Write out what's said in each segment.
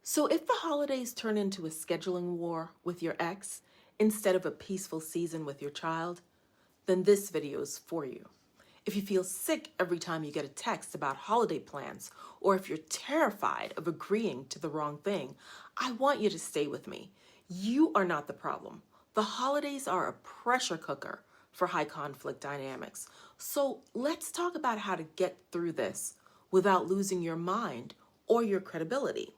So if the holidays turn into a scheduling war with your ex instead of a peaceful season with your child, then this video is for you. If you feel sick every time you get a text about holiday plans, or if you're terrified of agreeing to the wrong thing, I want you to stay with me. You are not the problem. The holidays are a pressure cooker for high conflict dynamics. So let's talk about how to get through this without losing your mind or your credibility.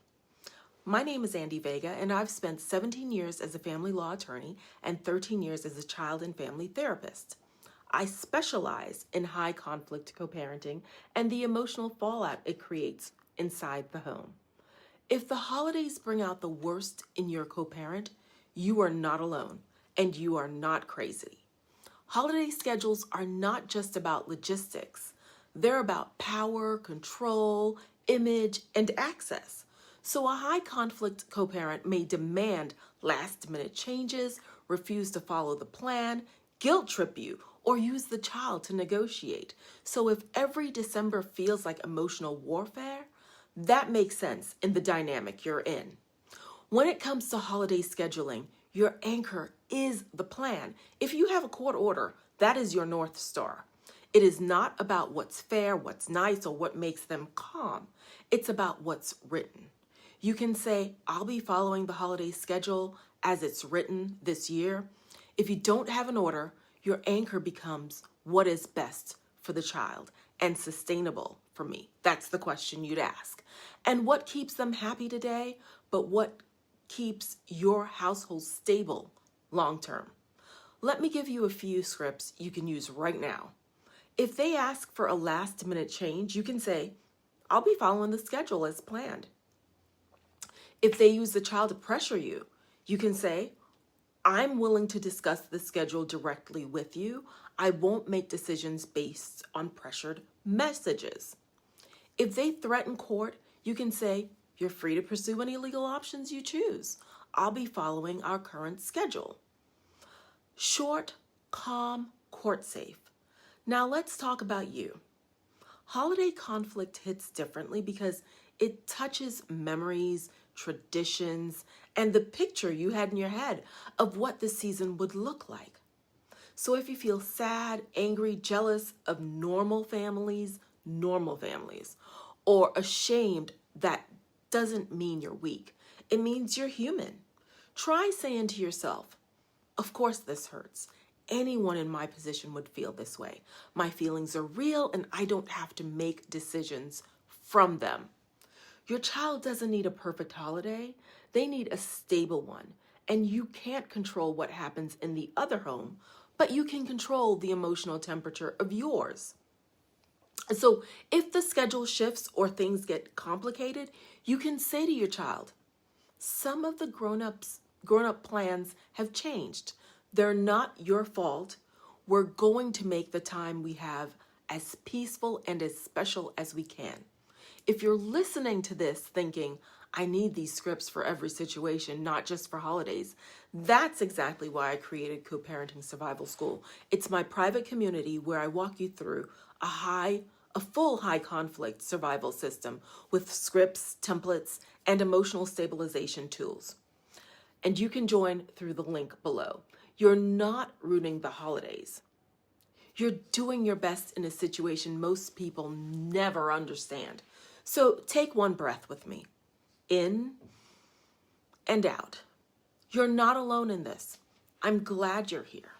My name is Andy Vega, and I've spent 17 years as a family law attorney and 13 years as a child and family therapist. I specialize in high conflict co-parenting and the emotional fallout it creates inside the home. If the holidays bring out the worst in your co-parent, you are not alone and you are not crazy. Holiday schedules are not just about logistics. They're about power, control, image, and access. So a high conflict co-parent may demand last-minute changes, refuse to follow the plan, guilt trip you, or use the child to negotiate. So if every December feels like emotional warfare, that makes sense in the dynamic you're in. When it comes to holiday scheduling, your anchor is the plan. If you have a court order, that is your North Star. It is not about what's fair, what's nice, or what makes them calm. It's about what's written. You can say, I'll be following the holiday schedule as it's written this year. If you don't have an order, your anchor becomes what is best for the child and sustainable for me. That's the question you'd ask. And what keeps them happy today, but what keeps your household stable long term? Let me give you a few scripts you can use right now. If they ask for a last-minute change, you can say, I'll be following the schedule as planned. If they use the child to pressure you, you can say, I'm willing to discuss the schedule directly with you. I won't make decisions based on pressured messages. If they threaten court, you can say, you're free to pursue any legal options you choose. I'll be following our current schedule. Short, calm, court safe. Now let's talk about you. Holiday conflict hits differently because it touches memories, traditions, and the picture you had in your head of what the season would look like. So if you feel sad, angry, jealous of normal families, or ashamed, that doesn't mean you're weak. It means you're human. Try saying to yourself, of course this hurts. Anyone in my position would feel this way. My feelings are real and I don't have to make decisions from them. Your child doesn't need a perfect holiday. They need a stable one. And you can't control what happens in the other home, but you can control the emotional temperature of yours. So if the schedule shifts or things get complicated, you can say to your child, some of the grown-up plans have changed. They're not your fault. We're going to make the time we have as peaceful and as special as we can. If you're listening to this thinking, I need these scripts for every situation, not just for holidays, that's exactly why I created Co-Parenting Survival School. It's my private community where I walk you through a full high conflict survival system with scripts, templates, and emotional stabilization tools. And you can join through the link below. You're not ruining the holidays. You're doing your best in a situation most people never understand. So take one breath with me. In and out. You're not alone in this. I'm glad you're here.